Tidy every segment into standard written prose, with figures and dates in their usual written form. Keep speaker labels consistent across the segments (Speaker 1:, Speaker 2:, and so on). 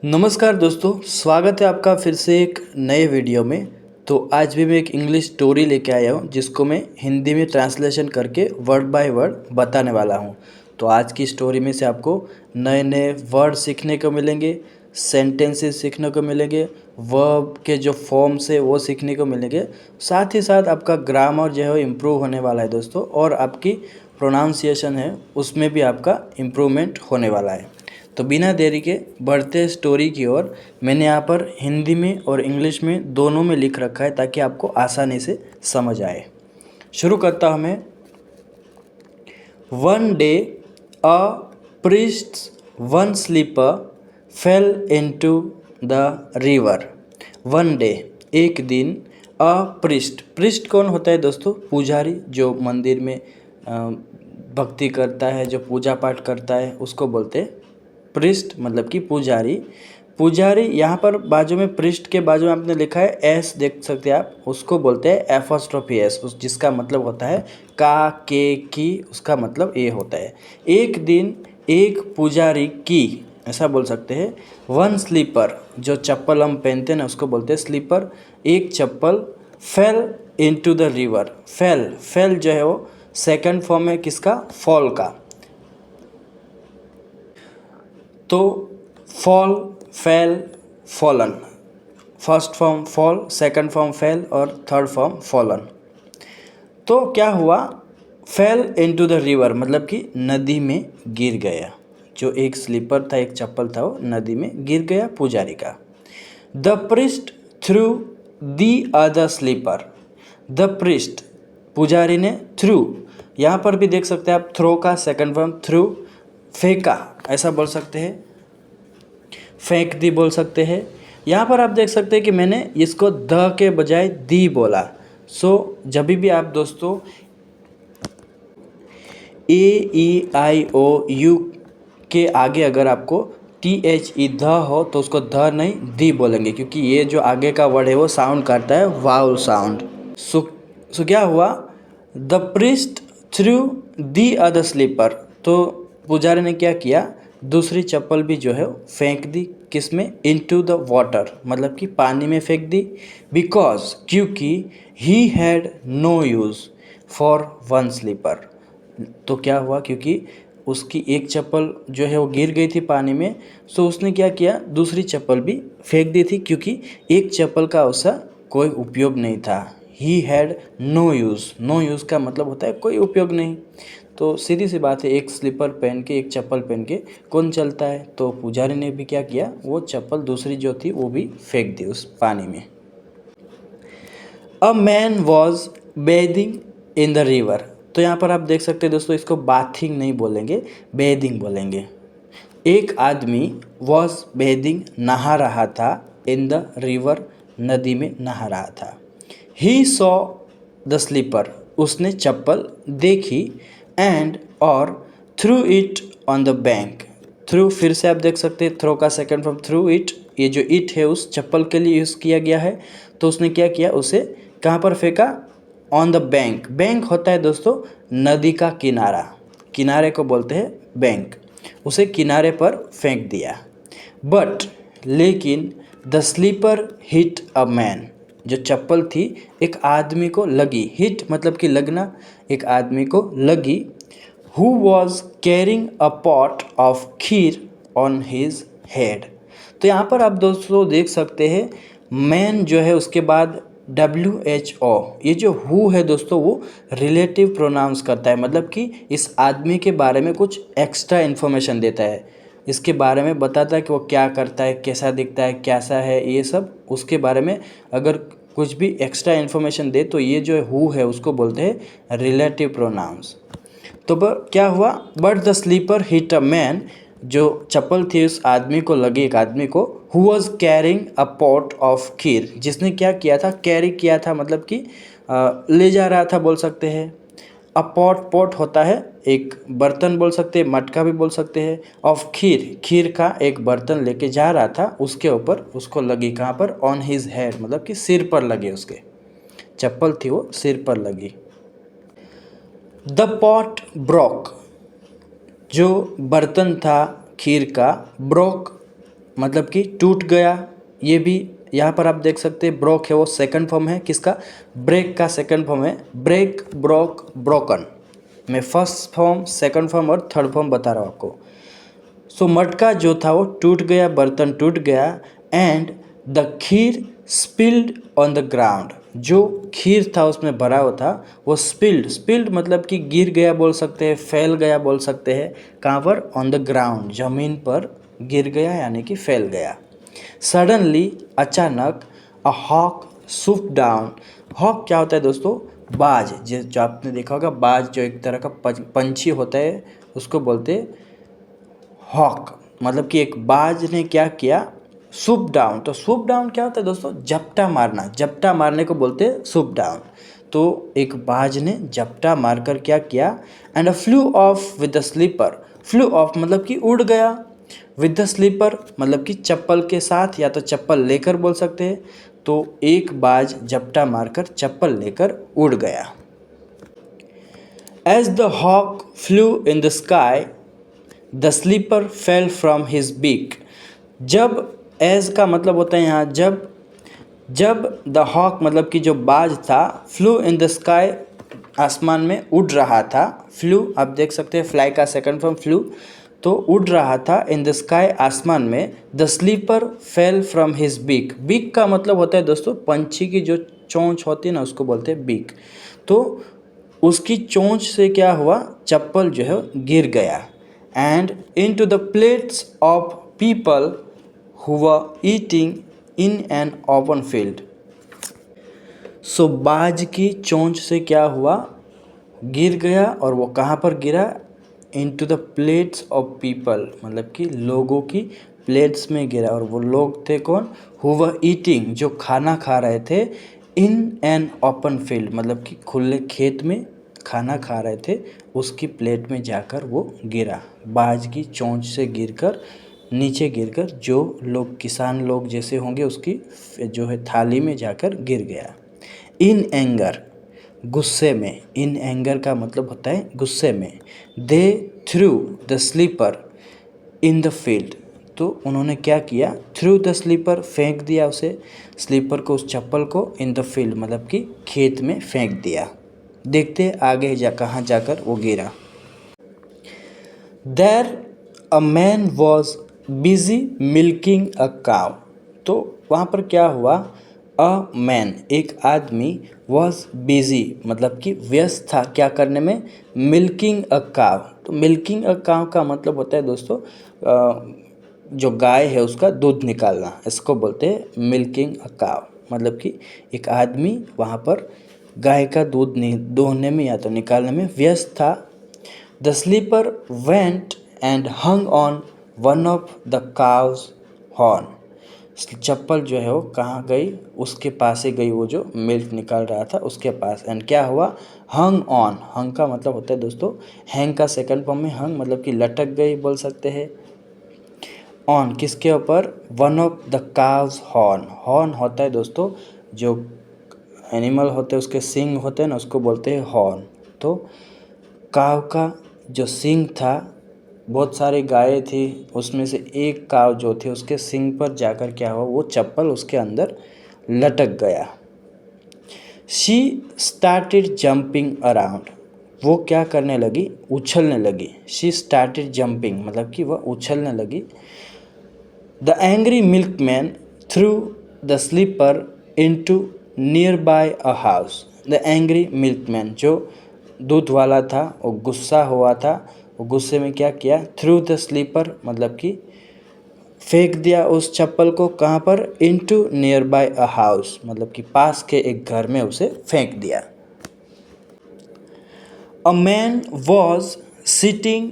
Speaker 1: नमस्कार दोस्तों, स्वागत है आपका फिर से एक नए वीडियो में। तो आज भी मैं एक इंग्लिश स्टोरी लेके आया हूँ जिसको मैं हिंदी में ट्रांसलेशन करके वर्ड बाय वर्ड बताने वाला हूँ। तो आज की स्टोरी में से आपको नए नए वर्ड सीखने को मिलेंगे, सेंटेंसेस सीखने को मिलेंगे, वर्ब के जो फॉर्म्स है वो सीखने को मिलेंगे। साथ ही साथ आपका ग्रामर जो है इम्प्रूव होने वाला है दोस्तों, और आपकी प्रोनाउंसिएशन है उसमें भी आपका इम्प्रूवमेंट होने वाला है। तो बिना देरी के बढ़ते स्टोरी की ओर। मैंने यहाँ पर हिंदी में और इंग्लिश में दोनों में लिख रखा है ताकि आपको आसानी से समझ आए। शुरू करता हूँ मैं। One day a priest one slipper fell into the river. One day एक दिन, अ प्रिस्ट कौन होता है दोस्तों? पुजारी, जो मंदिर में भक्ति करता है, जो पूजा पाठ करता है उसको बोलते हैं प्रिस्ट, मतलब कि पुजारी। पुजारी यहाँ पर बाजू में, प्रिस्ट के बाजू में आपने लिखा है एस, देख सकते हैं आप, उसको बोलते हैं एपोस्ट्रोफी एस, उस जिसका मतलब होता है का, के, की, उसका मतलब ये होता है। एक दिन एक पुजारी की, ऐसा बोल सकते हैं। वन स्लीपर, जो चप्पल हम पहनते हैं ना उसको बोलते हैं स्लीपर, एक चप्पल। Fell into the river. Fell जो है वो सेकंड फॉर्म है किसका? फॉल का। तो fall, fail, fallen, first form fall, second form fail और थर्ड फॉर्म फॉलन। तो क्या हुआ? फेल इनटू द रिवर मतलब कि नदी में गिर गया। जो एक स्लीपर था, एक चप्पल था, वो नदी में गिर गया पुजारी का। The priest threw the other slipper. The priest, पुजारी ने थ्रू, यहाँ पर भी देख सकते हैं आप थ्रो का सेकंड फॉर्म थ्रू, फेंका ऐसा बोल सकते हैं, फेंक दी बोल सकते हैं। यहाँ पर आप देख सकते हैं कि मैंने इसको द के बजाय दी बोला। जब भी आप दोस्तों ए ई आई ओ यू के आगे अगर आपको THE ध हो तो उसको ध नहीं दी बोलेंगे, क्योंकि ये जो आगे का वर्ड है वो साउंड करता है वाउल साउंड। सो क्या हुआ? The priest threw the other slipper. तो पुजारी ने क्या किया? दूसरी चप्पल भी जो है फेंक दी, किसमें? इनटू द वाटर, मतलब कि पानी में फेंक दी। बिकॉज, क्योंकि he had no use for one slipper. तो क्या हुआ? क्योंकि उसकी एक चप्पल जो है वो गिर गई थी पानी में, सो उसने क्या किया? दूसरी चप्पल भी फेंक दी थी, क्योंकि एक चप्पल का उसका कोई उपयोग नहीं था। He had no use, no use का मतलब होता है कोई उपयोग नहीं। तो सीधी सी बात है, एक स्लीपर पहन के, एक चप्पल पहन के कौन चलता है? तो पुजारी ने भी क्या किया? वो चप्पल दूसरी जो थी वो भी फेंक दी उस पानी में। अ man was bathing in the river. तो यहाँ पर आप देख सकते हैं दोस्तों, इसको बाथिंग नहीं बोलेंगे, बेदिंग बोलेंगे। एक आदमी वॉज बेदिंग, नहा रहा था, इन द रिवर, नदी में नहा रहा था। ही सॉ द स्लीपर, उसने चप्पल देखी, एंड और through it on the bank. Through, फिर से आप देख सकते हैं थ्रो का सेकंड फॉर्म थ्रू इट, ये जो इट है उस चप्पल के लिए यूज़ किया गया है। तो उसने क्या किया? उसे कहाँ पर फेंका? On the bank. बैंक होता है दोस्तों नदी का किनारा, किनारे को बोलते हैं बैंक। उसे किनारे पर फेंक दिया। बट, लेकिन the slipper hit a man, जो चप्पल थी एक आदमी को लगी। हिट मतलब कि लगना, एक आदमी को लगी। Who was carrying a pot of kheer on his head. तो यहाँ पर आप दोस्तों देख सकते हैं मैन जो है उसके बाद WHO, ये जो हु है दोस्तों वो रिलेटिव प्रोनाउंस करता है, मतलब कि इस आदमी के बारे में कुछ एक्स्ट्रा इन्फॉर्मेशन देता है, इसके बारे में बताता है कि वो क्या करता है, कैसा दिखता है, कैसा है, ये सब उसके बारे में अगर कुछ भी एक्स्ट्रा इन्फॉर्मेशन दे तो ये जो हु है उसको बोलते हैं रिलेटिव प्रोनाउंस। तो क्या हुआ? But the slipper hit a man, जो चप्पल थी उस आदमी को लगी, एक आदमी को, who was carrying a pot of kheer, जिसने क्या किया था? कैरी किया था, मतलब कि ले जा रहा था बोल सकते हैं। अ पॉट, पॉट होता है एक बर्तन बोल सकते हैं, मटका भी बोल सकते हैं। ऑफ खीर, खीर का एक बर्तन लेके जा रहा था, उसके ऊपर उसको लगी, कहाँ पर? ऑन हिज हेड, मतलब कि सिर पर लगी, उसके चप्पल थी वो सिर पर लगी। द पॉट ब्रोक, जो बर्तन था खीर का, ब्रोक मतलब कि टूट गया, ये भी यहाँ पर आप देख सकते हैं। ब्रोक है वो सेकंड फॉर्म है किसका, ब्रेक का सेकंड फॉर्म है, ब्रेक, ब्रोक, ब्रोकन। मैं फर्स्ट फॉर्म, सेकंड फॉर्म और थर्ड फॉर्म बता रहा हूँ आपको। सो मटका जो था वो टूट गया, बर्तन टूट गया। And the kheer spilled on the ground, जो खीर था उसमें भरा हुआ था वो स्पिल्ड, स्पिल्ड मतलब कि गिर गया बोल सकते हैं, फैल गया बोल सकते हैं। कहाँ पर, ऑन द ग्राउंड, ज़मीन पर गिर गया यानी कि फैल गया। सडनली, अचानक, अ हॉक सूप डाउन। हॉक क्या होता है दोस्तों, बाज, जो आपने देखा होगा, बाज जो एक तरह का पंछी होता है उसको बोलते हैं हॉक। मतलब कि एक बाज ने क्या किया, सूप डाउन। तो सूप डाउन क्या होता है दोस्तों, झपटा मारना, झपटा मारने को बोलते हैं सूप डाउन। तो एक बाज ने झपटा मारकर क्या किया, and flew off with the slipper. Flew off मतलब कि उड़ गया, विद द स्लीपर मतलब कि चप्पल के साथ, या तो चप्पल लेकर बोल सकते हैं। तो एक बाज झपटा मारकर चप्पल लेकर उड़ गया। As the hawk flew in the sky the slipper fell from his beak. जब, एज का मतलब होता है यहाँ जब, जब द हॉक मतलब कि जो बाज था, फ्लू इन द स्काई आसमान में उड़ रहा था। फ्लू आप देख सकते हैं, फ्लाई का सेकंड फॉर्म फ्लू, तो उड़ रहा था इन द स्काई आसमान में। The slipper fell from his beak. Beak का मतलब होता है दोस्तों पंछी की जो चोंच होती है ना, उसको बोलते हैं बीक। तो उसकी चोंच से क्या हुआ, चप्पल जो है गिर गया। And into the plates of people who were eating in an open field. So बाज की चोंच से क्या हुआ, गिर गया, और वो कहाँ पर गिरा, into the plates of people मतलब कि लोगों की प्लेट्स में गिरा। और वो लोग थे कौन, हु वर ईटिंग जो खाना खा रहे थे, इन एन ओपन फील्ड मतलब कि खुले खेत में खाना खा रहे थे, उसकी प्लेट में जाकर वो गिरा। बाज की चोंच से गिरकर नीचे गिरकर जो लोग किसान लोग जैसे होंगे उसकी जो है थाली में जाकर गिर गया। इन एंगर गुस्से में, इन एंगर का मतलब होता है गुस्से में। They threw the slipper in the field, तो उन्होंने क्या किया, थ्रू द स्लीपर फेंक दिया उसे, स्लीपर को, उस चप्पल को, इन द फील्ड मतलब कि खेत में फेंक दिया। देखते आगे कहाँ जाकर वो गिरा। There a man was busy milking a cow. तो वहाँ पर क्या हुआ, अ मैन एक आदमी, वॉज बिजी मतलब कि व्यस्त था क्या करने में, मिल्किंग अ काव। तो मिल्किंग अ काव का मतलब होता है दोस्तों जो गाय है उसका दूध निकालना, इसको बोलते हैं मिल्किंग अ काव। मतलब कि एक आदमी वहाँ पर गाय का दूध दोहने में या तो निकालने में व्यस्त था। The slipper went and hung on one of the cows horn. चप्पल जो है वो कहाँ गई, उसके पास ही गई, वो जो मिल्क निकाल रहा था उसके पास। एंड क्या हुआ, हंग ऑन, हंग का मतलब होता है दोस्तों, हैंग का सेकंड फॉर्म में हंग मतलब कि लटक गई बोल सकते हैं। ऑन किसके ऊपर, one of the cows horn. Horn होता है दोस्तों जो एनिमल होते हैं उसके सींग होते हैं ना, उसको बोलते हैं हॉर्न। तो काव का जो सींग था, बहुत सारी गायें थी, उसमें से एक काव जो थे उसके सींग पर जाकर क्या हुआ, वो चप्पल उसके अंदर लटक गया। शी स्टार्टेड जंपिंग अराउंड, वो क्या करने लगी, उछलने लगी। शी स्टार्टेड जंपिंग मतलब कि वह उछलने लगी। The angry milkman threw the slipper into nearby a house. The angry milkman जो दूध वाला था वो गुस्सा हुआ था, वो गुस्से में क्या किया, थ्रू द स्लीपर मतलब कि फेंक दिया उस चप्पल को, कहाँ पर, into nearby a house मतलब कि पास के एक घर में उसे फेंक दिया। A man was sitting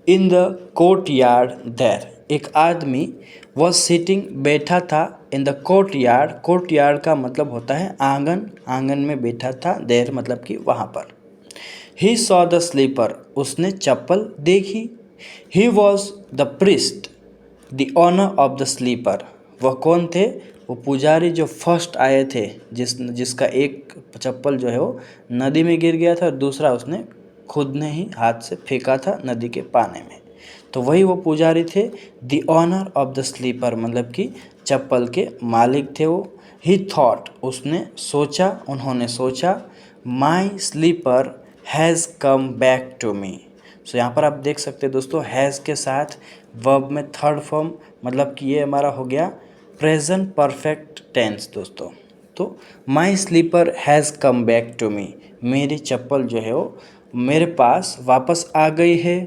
Speaker 1: in the courtyard there. एक आदमी वॉज सिटिंग बैठा था, in the courtyard, courtyard का मतलब होता है आंगन, आंगन में बैठा था, देर मतलब कि वहाँ पर। ही सॉ द स्लीपर, उसने चप्पल देखी। He was the priest the owner of the slipper, वह कौन थे, वो पुजारी जो फर्स्ट आए थे, जिसका एक चप्पल जो है वो नदी में गिर गया था और दूसरा उसने खुद ने ही हाथ से फेंका था नदी के पानी में। तो वही वो पुजारी थे, the owner of the slipper, मतलब कि चप्पल के मालिक थे वो। ही थॉट, उसने सोचा, उन्होंने सोचा, my slipper has come back to me. So यहाँ पर आप देख सकते हैं दोस्तों, हैज़ के साथ वर्ब में थर्ड फॉर्म, मतलब कि ये हमारा हो गया प्रेजेंट परफेक्ट टेंस दोस्तों। तो my slipper has come back to me, मेरी चप्पल जो है वो मेरे पास वापस आ गई है।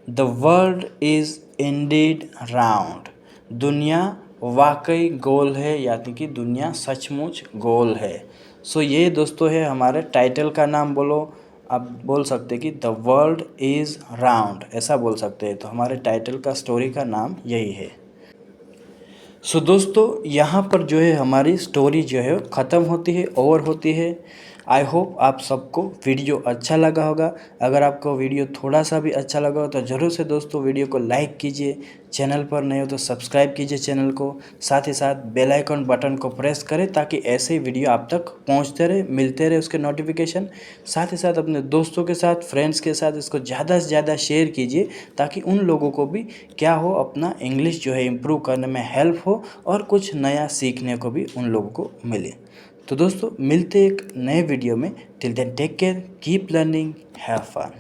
Speaker 1: The world is Indeed round, दुनिया वाकई गोल है, यानी कि दुनिया सचमुच गोल है। सो ये दोस्तों है हमारे टाइटल का नाम। बोलो, आप बोल सकते हैं कि द वर्ल्ड इज़ राउंड, ऐसा बोल सकते हैं। तो हमारे टाइटल का, स्टोरी का नाम यही है। सो दोस्तों यहाँ पर जो है हमारी स्टोरी जो है ख़त्म होती है, ओवर होती है। आई होप आप सबको वीडियो अच्छा लगा होगा। अगर आपको वीडियो थोड़ा सा भी अच्छा लगा हो तो ज़रूर से दोस्तों वीडियो को लाइक कीजिए, चैनल पर नए हो तो सब्सक्राइब कीजिए चैनल को, साथ ही साथ बेल आइकन बटन को प्रेस करें ताकि ऐसे ही वीडियो आप तक पहुंचते रहे, मिलते रहे उसके नोटिफिकेशन। साथ ही साथ अपने दोस्तों के साथ, फ्रेंड्स के साथ इसको ज़्यादा से ज़्यादा शेयर कीजिए ताकि उन लोगों को भी क्या हो, अपना इंग्लिश जो है इम्प्रूव करने में हेल्प हो और कुछ नया सीखने को भी उन लोगों को मिले। तो दोस्तों मिलते एक नए वीडियो में। Till then take care, keep learning, have fun.